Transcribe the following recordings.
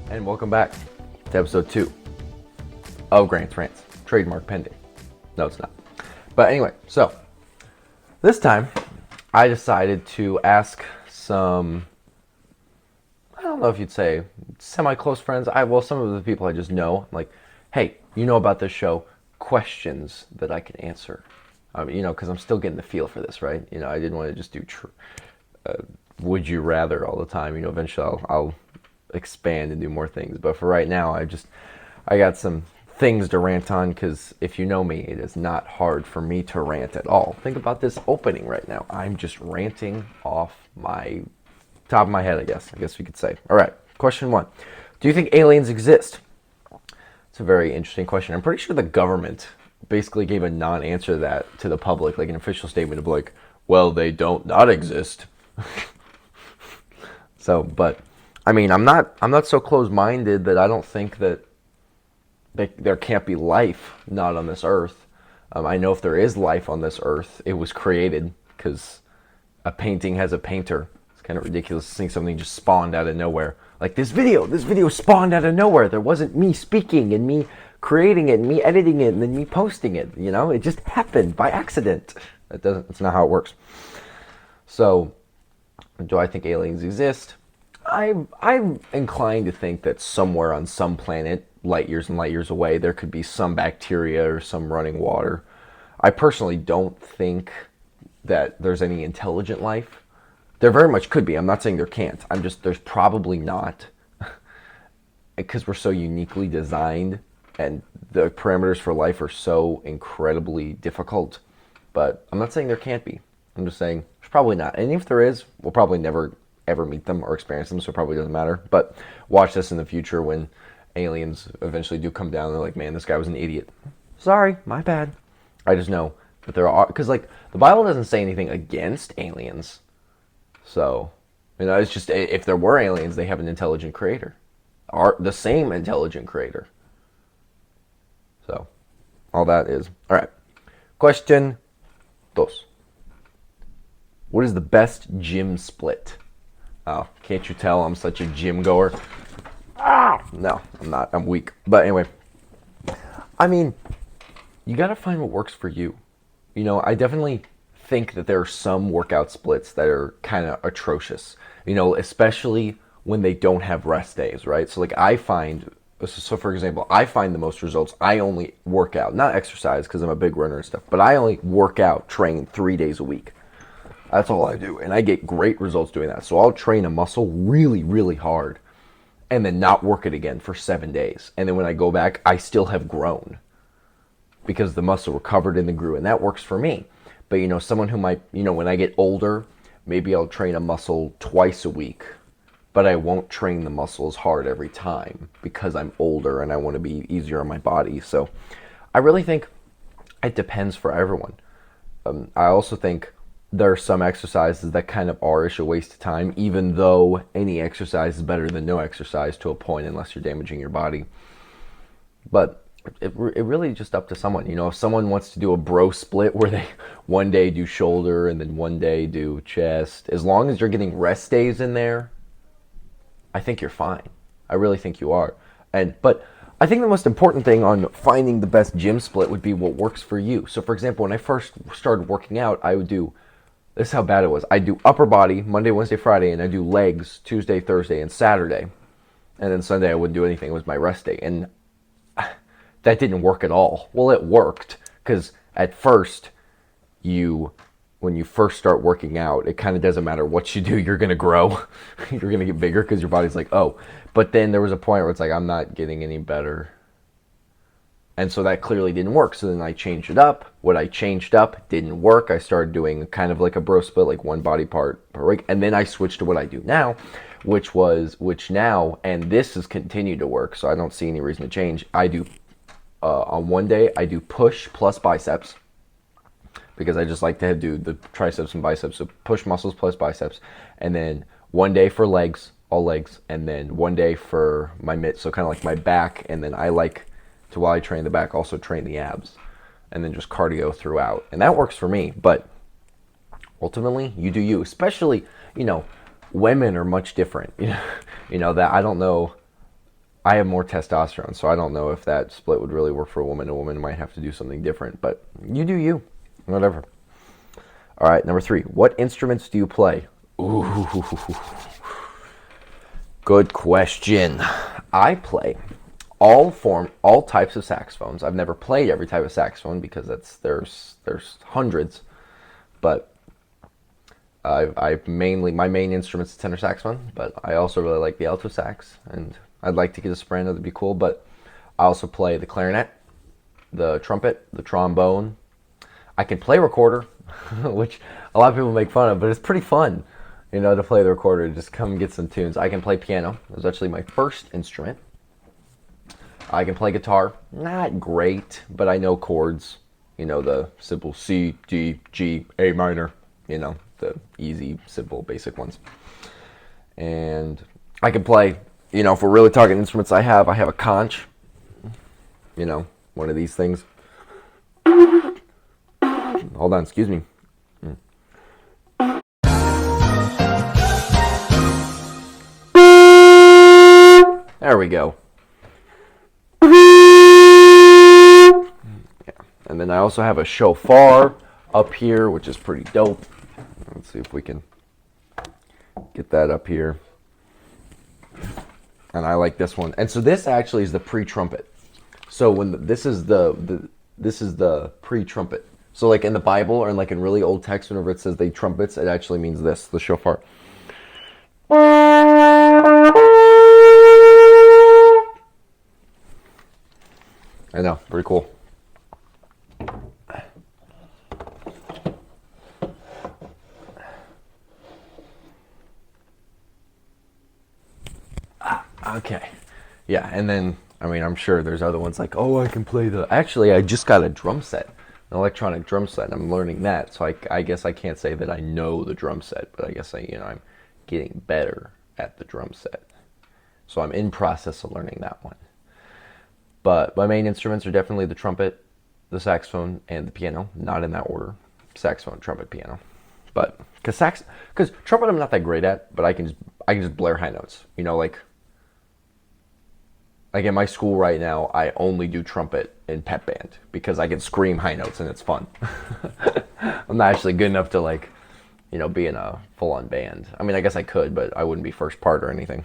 And welcome back to episode 2 of Rants. Trademark pending. No, it's not. But anyway, so this time I decided to ask some, I don't know if you'd say semi-close friends. Some of the people I just know. I'm like, hey, you know about this show? Questions that I can answer. Because I'm still getting the feel for this, right? I didn't want to just do would you rather all the time. Eventually I'll expand and do more things. But for right now, I got some things to rant on, because if you know me, it is not hard for me to rant at all. Think about this opening right now. I'm just ranting off my top of my head, I guess we could say. All right, question 1. Do you think aliens exist? It's a very interesting question. I'm pretty sure the government basically gave a non-answer to that to the public, like an official statement of like, well, they don't not exist. So, but I'm not so close-minded that I don't think that there can't be life not on this earth. I know if there is life on this earth, it was created, because a painting has a painter. It's kind of ridiculous to think something just spawned out of nowhere. Like this video spawned out of nowhere. There wasn't me speaking and me creating it and me editing it and then me posting it. It just happened by accident. That's not how it works. So, do I think aliens exist? I'm inclined to think that somewhere on some planet, light years and light years away, there could be some bacteria or some running water. I personally don't think that there's any intelligent life. There very much could be. I'm not saying there can't. There's probably not, because we're so uniquely designed and the parameters for life are so incredibly difficult. But I'm not saying there can't be. I'm just saying there's probably not. And if there is, we'll probably never ever meet them or experience them, so it probably doesn't matter. But watch this in the future when aliens eventually do come down and they're like, man, this guy was an idiot. Sorry, my bad. I just know that there are, because like the Bible doesn't say anything against aliens. So, it's just, if there were aliens, they have an intelligent creator. The same intelligent creator. So, all that is. All right. Question 2. What is the best gym split? Oh, can't you tell I'm such a gym goer? No, I'm not. I'm weak. But anyway, you got to find what works for you. I definitely think that there are some workout splits that are kind of atrocious, especially when they don't have rest days, right? So for example, I find the most results. I only work out, not exercise because I'm a big runner and stuff, but I only work out, train 3 days a week. That's all I do. And I get great results doing that. So I'll train a muscle really, really hard and then not work it again for 7 days. And then when I go back, I still have grown because the muscle recovered and then grew. And that works for me. But, someone who might, when I get older, maybe I'll train a muscle twice a week. But I won't train the muscle as hard every time because I'm older and I want to be easier on my body. So I really think it depends for everyone. I also think there are some exercises that kind of are a waste of time, even though any exercise is better than no exercise to a point, unless you're damaging your body. But it really just up to someone. If someone wants to do a bro split where they one day do shoulder and then one day do chest, as long as you're getting rest days in there, I think you're fine. I really think you are. But I think the most important thing on finding the best gym split would be what works for you. So for example, when I first started working out, I would do, this is how bad it was. I do upper body Monday, Wednesday, Friday, and I do legs Tuesday, Thursday, and Saturday. And then Sunday I wouldn't do anything. It was my rest day. And that didn't work at all. Well, it worked because at first, when you first start working out, it kind of doesn't matter what you do. You're going to grow. You're going to get bigger because your body's like, oh. But then there was a point where it's like, I'm not getting any better. And so that clearly didn't work. So then I changed it up. What I changed up didn't work. I started doing kind of like a bro split, like one body part per week. And then I switched to what I do now, which now, and this has continued to work, so I don't see any reason to change. I do, on one day, I do push plus biceps, because I just like to do the triceps and biceps. So push muscles plus biceps. And then one day for legs, all legs. And then one day for my mitts, so kind of like my back. And then I like to, while I train the back, also train the abs. And then just cardio throughout. And that works for me. But ultimately, you do you. Especially, women are much different. That I don't know I have more testosterone, so I don't know if that split would really work for a woman. A woman might have to do something different, but you do you. Whatever. All right, number 3. What instruments do you play? Ooh, good question. I play all types of saxophones. I've never played every type of saxophone because there's hundreds, but I mainly, my main instrument's tenor saxophone, but I also really like the alto sax, and I'd like to get a soprano. That'd be cool. But I also play the clarinet, the trumpet, the trombone. I can play recorder, which a lot of people make fun of, but it's pretty fun, to play the recorder. Just come get some tunes. I can play piano. It was actually my first instrument. I can play guitar. Not great, but I know chords. The simple C, D, G, A minor. The easy, simple, basic ones. And I can play, if we're really talking instruments, I have a conch. One of these things. Hold on, excuse me. There we go. Yeah. And then I also have a shofar up here, which is pretty dope. Let's see if we can get that up here. And I like this one. And so this actually is the pre-trumpet. So when this is the pre-trumpet. So like in the Bible or like in really old text, whenever it says they trumpets, it actually means this, the shofar. I know, pretty cool. Okay. Yeah, and then, I'm sure there's other ones like, oh, I can play Actually, I just got a drum set, an electronic drum set, and I'm learning that. So I guess I can't say that I know the drum set, but I guess I'm getting better at the drum set. So I'm in process of learning that one. But my main instruments are definitely the trumpet, the saxophone, and the piano. Not in that order. Saxophone, trumpet, piano. But because trumpet I'm not that great at, but I can just blare high notes. Like in my school right now, I only do trumpet in pep band because I can scream high notes and it's fun. I'm not actually good enough to be in a full-on band. I guess I could, but I wouldn't be first part or anything.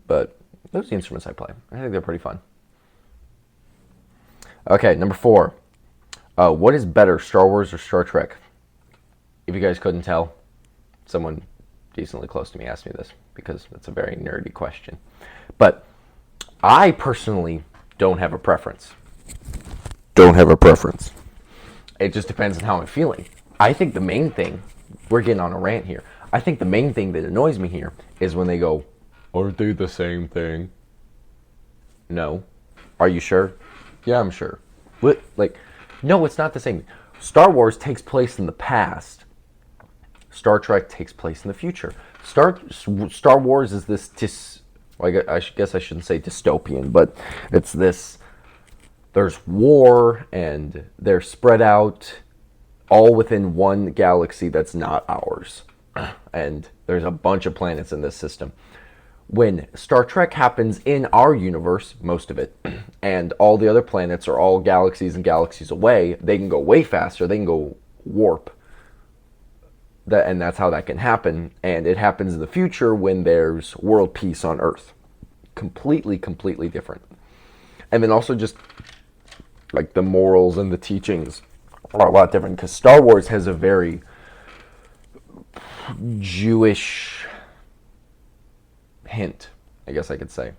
But those are the instruments I play. I think they're pretty fun. Okay, number 4. What is better, Star Wars or Star Trek? If you guys couldn't tell, someone decently close to me asked me this because it's a very nerdy question. But I personally don't have a preference. It just depends on how I'm feeling. I think the main thing, we're getting on a rant here. I think the main thing that annoys me here is when they go, aren't they the same thing? No. Are you sure? Yeah, I'm sure. What? No, it's not the same. Star Wars takes place in the past. Star Trek takes place in the future. Star Wars is this I guess I shouldn't say dystopian, but it's this, there's war and they're spread out all within one galaxy that's not ours. And there's a bunch of planets in this system. When Star Trek happens in our universe, most of it, and all the other planets are all galaxies and galaxies away, they can go way faster, they can go warp. And that's how that can happen. And it happens in the future when there's world peace on Earth. Completely different. And then also just like the morals and the teachings are a lot different because Star Wars has a very Jewish hint, I guess I could say.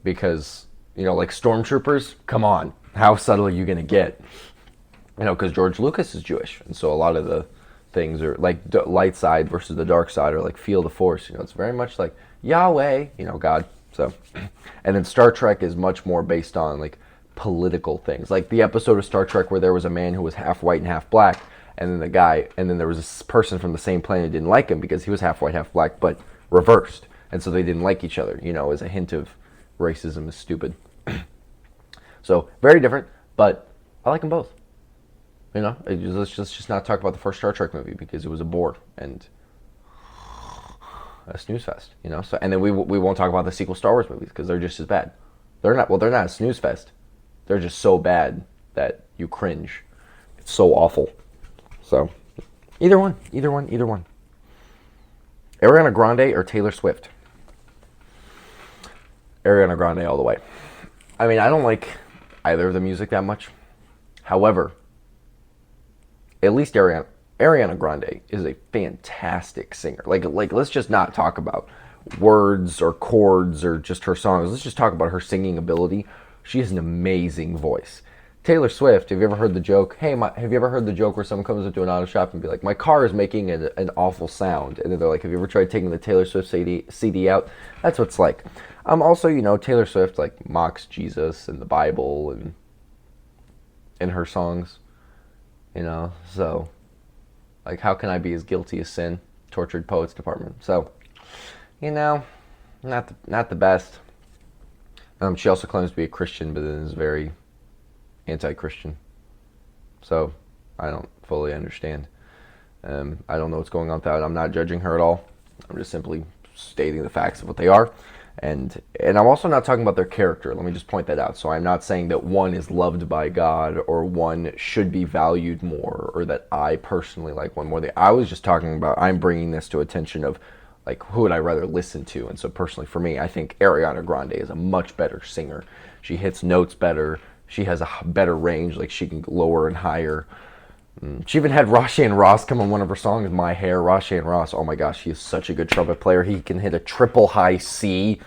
Because, like stormtroopers, come on, how subtle are you going to get? Because George Lucas is Jewish, and so a lot of the things are like the light side versus the dark side, or like feel the force. It's very much like Yahweh, God. So, and then Star Trek is much more based on like political things, like the episode of Star Trek where there was a man who was half white and half black, and then there was this person from the same planet who didn't like him because he was half white, half black, but reversed, and so they didn't like each other. As a hint of racism is stupid. So very different, but I like them both. Let's just not talk about the first Star Trek movie because it was a bore, and a snooze fest, you know. So and then we won't talk about the sequel Star Wars movies because they're just as bad. They're not a snooze fest. They're just so bad that you cringe. It's so awful. So either one. Ariana Grande or Taylor Swift? Ariana Grande all the way. I mean, I don't like either of the music that much. However, at least Ariana Grande is a fantastic singer. Like let's just not talk about words or chords or just her songs. Let's just talk about her singing ability. She has an amazing voice. Taylor Swift, have you ever heard the joke? Hey, have you ever heard the joke where someone comes into an auto shop and be like, my car is making an awful sound? And then they're like, have you ever tried taking the Taylor Swift CD out? That's what it's like. Also, you know, Taylor Swift like mocks Jesus and the Bible and in her songs, you know, so like how can I be as guilty as sin? Tortured Poets Department. So, you know, not the best. She also claims to be a Christian, but then is very anti-Christian. So I don't fully understand. I don't know what's going on with that. I'm not judging her at all. I'm just simply stating the facts of what they are. And I'm also not talking about their character. Let me just point that out. So I'm not saying that one is loved by God or one should be valued more or that I personally like one more. I was just talking about, I'm bringing this to attention of like who would I rather listen to. And so personally for me, I think Ariana Grande is a much better singer. She hits notes better. She has a better range. Like she can lower and higher. She even had Rashan Ross come on one of her songs, My Hair. Rashan Ross, oh my gosh, he is such a good trumpet player. He can hit a triple high C.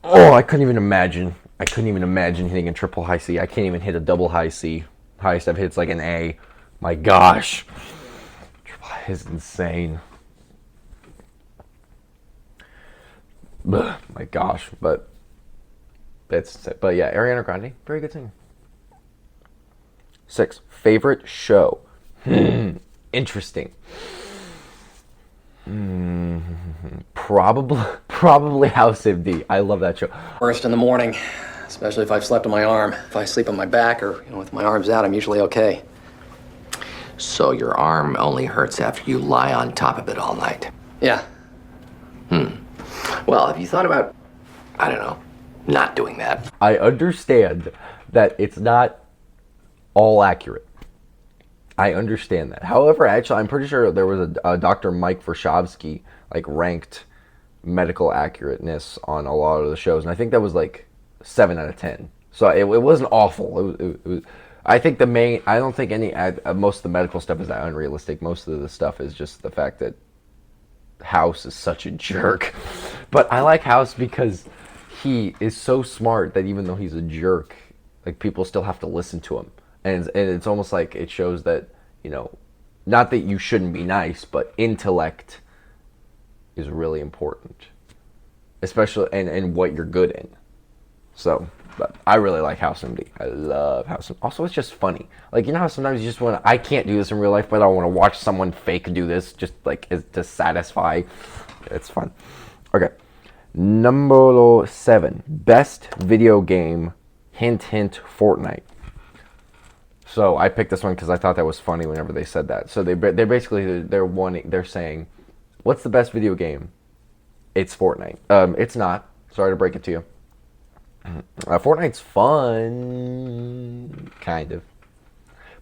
Oh, I couldn't even imagine hitting a triple high C. I can't even hit a double high C. Highest I've hit is like an A. My gosh. Triple high is insane. Ugh, my gosh, but yeah, Ariana Grande, very good singer. 6, favorite show. Interesting. Probably House of D. I love that show. First in the morning, especially if I've slept on my arm. If I sleep on my back or with my arms out, I'm usually okay. So your arm only hurts after you lie on top of it all night? Yeah. Well, have you thought about, I don't know, not doing that? I understand that it's not all accurate. I understand that. However, actually, I'm pretty sure there was a Dr. Mike Vershavsky like ranked medical accurateness on a lot of the shows, and I think that was like 7 out of 10. So it wasn't awful. It was, I think I don't think most of the medical stuff is that unrealistic. Most of the stuff is just the fact that House is such a jerk. But I like House because he is so smart that even though he's a jerk, like people still have to listen to him. And it's almost like it shows that, you know, not that you shouldn't be nice, but intellect is really important, especially and what you're good in. So, but I really like House MD. I love House MD. Also, it's just funny. Like, you know how sometimes you just want to, I can't do this in real life, but I want to watch someone fake do this just like to satisfy. It's fun. Okay. Number 7. Best video game. Hint, hint, Fortnite. So I picked this one because I thought that was funny whenever they said that. So they're saying, what's the best video game? It's Fortnite. It's not. Sorry to break it to you. Fortnite's fun, kind of.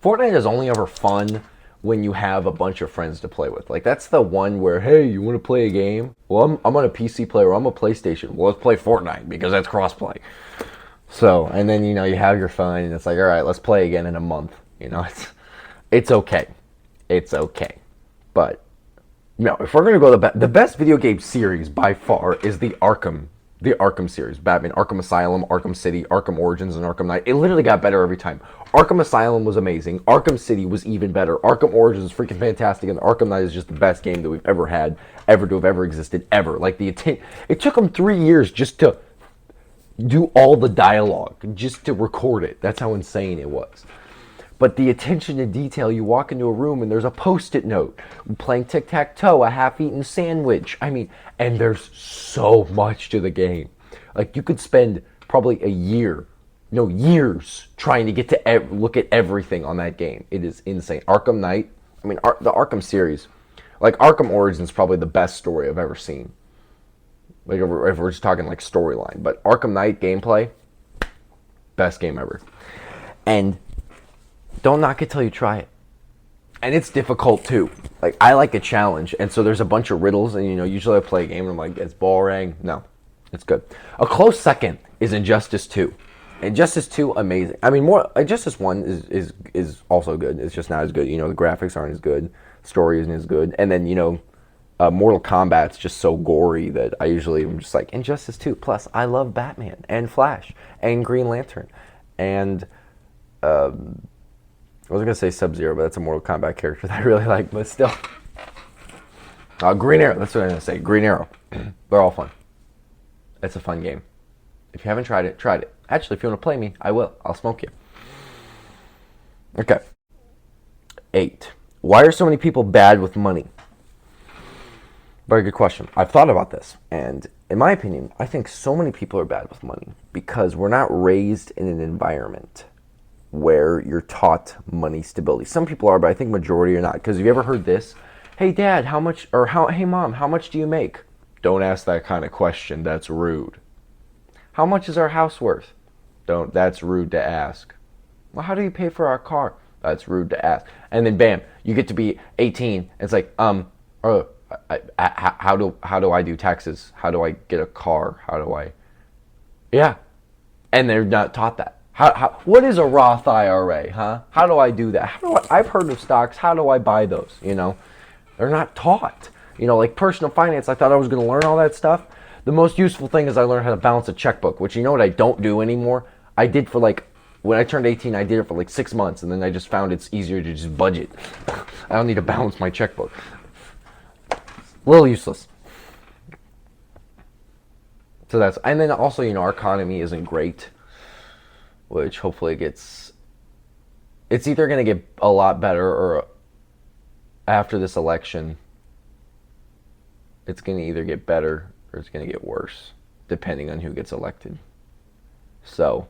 Fortnite is only ever fun when you have a bunch of friends to play with. Like that's the one where, hey, you want to play a game? Well, I'm on a PC player. I'm a PlayStation. Well, let's play Fortnite because that's crossplay. So, and then, you know, you have your fun, and it's like, all right, let's play again in a month. You know, it's okay. It's okay. But, no, if we're going to go the best video game series by far is the Arkham series. Batman, Arkham Asylum, Arkham City, Arkham Origins, and Arkham Knight. It literally got better every time. Arkham Asylum was amazing. Arkham City was even better. Arkham Origins is freaking fantastic, and Arkham Knight is just the best game that we've ever had, ever to have ever existed, ever. Like, it took them 3 years just to do all the dialogue, just to record it. That's how insane it was. But the attention to detail, you walk into a room and there's a Post-it note, playing tic-tac-toe, a half-eaten sandwich. I mean, and there's so much to the game. Like, you could spend probably years trying to get to look at everything on that game. It is insane. Arkham Knight, I mean, the Arkham series. Like Arkham Origins is probably the best story I've ever seen. Like if we're just talking like storyline, but Arkham Knight gameplay, best game ever. And don't knock it till you try it. And it's difficult too. Like I like a challenge, and so there's a bunch of riddles, and usually I play a game and I'm like, it's boring. No, it's good. A close second is Injustice 2. Injustice 2, amazing. I mean, more Injustice 1 is also good. It's just not as good. The graphics aren't as good, story isn't as good, and then Mortal Kombat's just so gory that I usually am just like Injustice 2. Plus, I love Batman and Flash and Green Lantern, and I was going to say Sub-Zero, but that's a Mortal Kombat character that I really like, but still. Green Arrow, that's what I'm going to say. Green Arrow. They're all fun. It's a fun game. If you haven't tried it, try it. Actually, if you want to play me, I will. I'll smoke you. Okay. 8. Why are so many people bad with money? Very good question. I've thought about this, and in my opinion, I think so many people are bad with money because we're not raised in an environment where you're taught money stability. Some people are, but I think majority are not. Because have you ever heard this? Hey dad, how much, or hey mom, how much do you make? Don't ask that kind of question, that's rude. How much is our house worth? That's rude to ask. Well, how do you pay for our car? That's rude to ask. And then bam, you get to be 18, and it's like, how do I do taxes? How do I get a car? Yeah. And they're not taught that. What is a Roth IRA, huh? How do I do that? I've heard of stocks. How do I buy those? They're not taught. Like personal finance, I thought I was going to learn all that stuff. The most useful thing is I learned how to balance a checkbook, which what I don't do anymore? I did for when I turned 18, I did it for 6 months, and then I just found it's easier to just budget. I don't need to balance my checkbook. A little useless. So and then also, our economy isn't great, which hopefully it's either going to get a lot better or after this election, it's going to either get better or it's going to get worse, depending on who gets elected. So,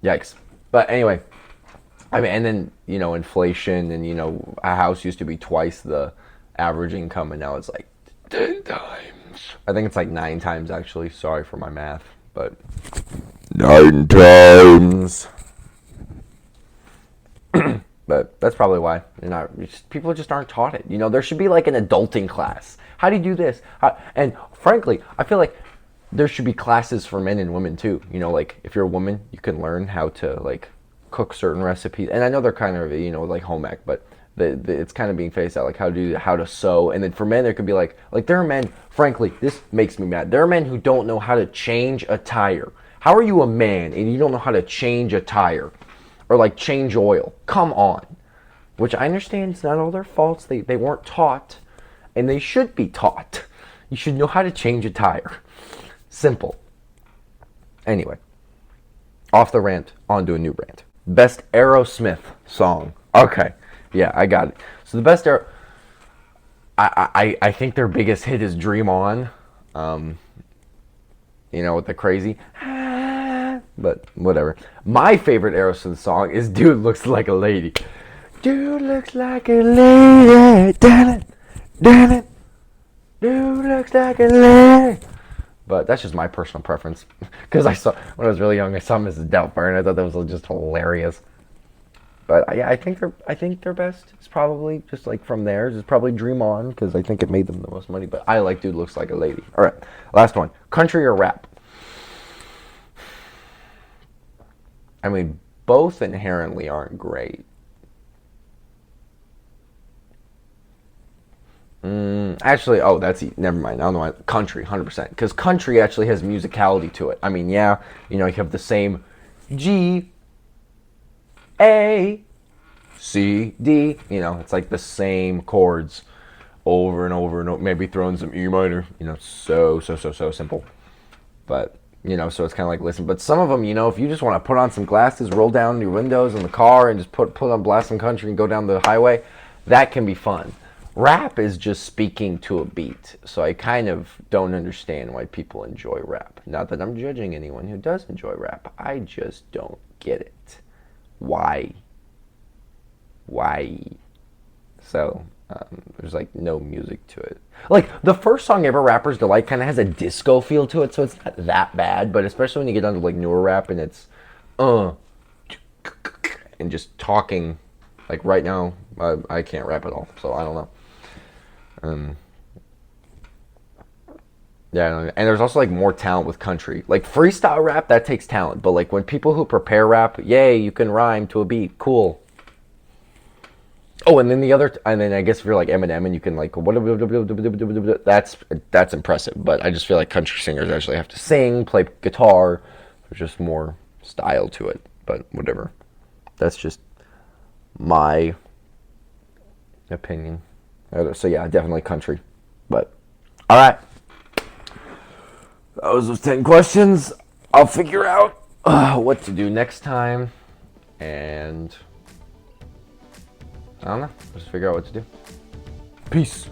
yikes. But anyway, I mean, and then, inflation and, a house used to be twice the average income, and now it's 10 times. I think it's 9 times, actually. Sorry for my math, but 9 times. But that's probably why people just aren't taught it. There should be an adulting class. How do you do this? And frankly, I feel like there should be classes for men and women too. If you're a woman, you can learn how to cook certain recipes. And I know they're kind of home ec, but it's kind of being phased out, how to sew. And then for men, there could be there are men. Frankly, this makes me mad. There are men who don't know how to change a tire. How are you a man and you don't know how to change a tire? Or change oil. Come on. Which I understand it's not all their faults. They weren't taught. And they should be taught. You should know how to change a tire. Simple. Anyway. Off the rant, onto a new rant. Best Aerosmith song. Okay. Yeah, I got it. So the best I think their biggest hit is Dream On. With the crazy but whatever. My favorite Aerosmith song is Dude Looks Like a Lady. Dude looks like a lady. Damn it. Dude looks like a lady. But that's just my personal preference. Because when I was really young, I saw Mrs. Doubtfire, and I thought that was just hilarious. But yeah, I think their best is probably just from theirs is probably Dream On, because I think it made them the most money. But I like Dude Looks Like a Lady. All right, last one. Country or rap? I mean, both inherently aren't great. Actually, never mind. I don't know why. Country, 100%. Because country actually has musicality to it. I mean, yeah, you have the same G, A, C, D. It's the same chords over and over and over. Maybe throw in some E minor. So simple. But, so it's kind of listen. But some of them, if you just want to put on some glasses, roll down your windows in the car, and just put on blast some country and go down the highway, that can be fun. Rap is just speaking to a beat, so I kind of don't understand why people enjoy rap. Not that I'm judging anyone who does enjoy rap. I just don't get it. Why? So there's like no music to it. Like the first song ever, Rapper's Delight, kind of has a disco feel to it, so it's not that bad. But especially when you get onto like newer rap and it's and just talking, like right now, I can't rap at all, so I don't know. Yeah, and there's also like more talent with country. Like freestyle rap, that takes talent. But like when people who prepare rap, yay, you can rhyme to a beat, cool. Oh, and then and then I guess if you're like Eminem and you can like that's impressive. But I just feel like country singers actually have to sing, play guitar. There's just more style to it. But whatever. That's just my opinion. So yeah, definitely country. But all right. That was those 10 questions. I'll figure out what to do next time. And I don't know. Just figure out what to do. Peace.